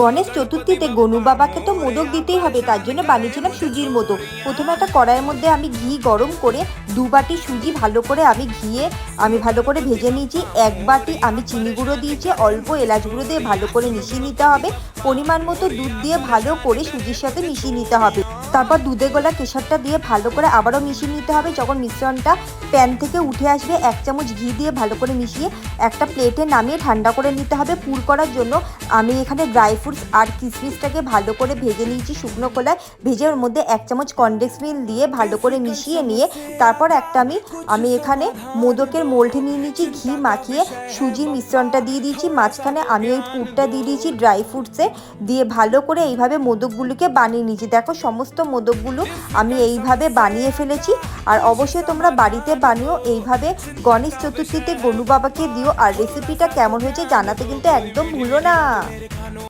গণেশ চতুর্থীতে গনু বাবাকে তো মোদক দিতেই হবে, তার জন্য বানিয়েছিলাম সুজির মোদক। প্রথমে একটা কড়াইয়ের মধ্যে আমি ঘি গরম করে 2 বাটি সুজি ভালো করে আমি ভালো করে ভেজে নিয়েছি। 1 বাটি আমি চিনি গুঁড়ো দিয়েছি, অল্প এলাচ গুঁড়ো দিয়ে ভালো করে মিশিয়ে নিতে হবে। পরিমাণ মতো দুধ দিয়ে ভালো করে সুজির সাথে মিশিয়ে নিতে হবে। তারপর দুধে গোলা কেশরটা দিয়ে ভালো করে আবারও মিশিয়ে নিতে হবে। যখন মিশ্রণটা প্যান থেকে উঠে আসবে 1 চামচ ঘি দিয়ে ভালো করে মিশিয়ে একটা প্লেটে নামিয়ে ঠান্ডা করে নিতে হবে। পুর করার জন্য আমি এখানে ড্রাই ফ্রুটস আর কিশমিশটাকে ভালো করে ভেজে নিয়েছি শুকনো খোলায়। ভেজে ওর মধ্যে 1 চামচ কনডেন্স মিল্ক দিয়ে ভালো করে মিশিয়ে নিয়ে তারপর আমি এখানে মোদকের মোল্ড নিয়ে নিয়েছি। ঘি মাখিয়ে সুজির মিশ্রণটা দিয়ে দিয়েছি, মাঝখানে আমি ওই পুরটা দিয়ে দিয়েছি ড্রাই ফ্রুটসে দিয়ে ভালো করে এইভাবে মোদকগুলোকে বানিয়ে নিয়েছি। দেখো সমস্ত মোদকগুলো আমি এইভাবে বানিয়ে ফেলেছি। আর অবশ্যই তোমরা বাড়িতে বানিও এইভাবে, গণেশ চতুর্থীতে গনু বাবাকে দিও। আর রেসিপিটা কেমন হয়েছে জানাতে কিন্তু একদম ভুলো না।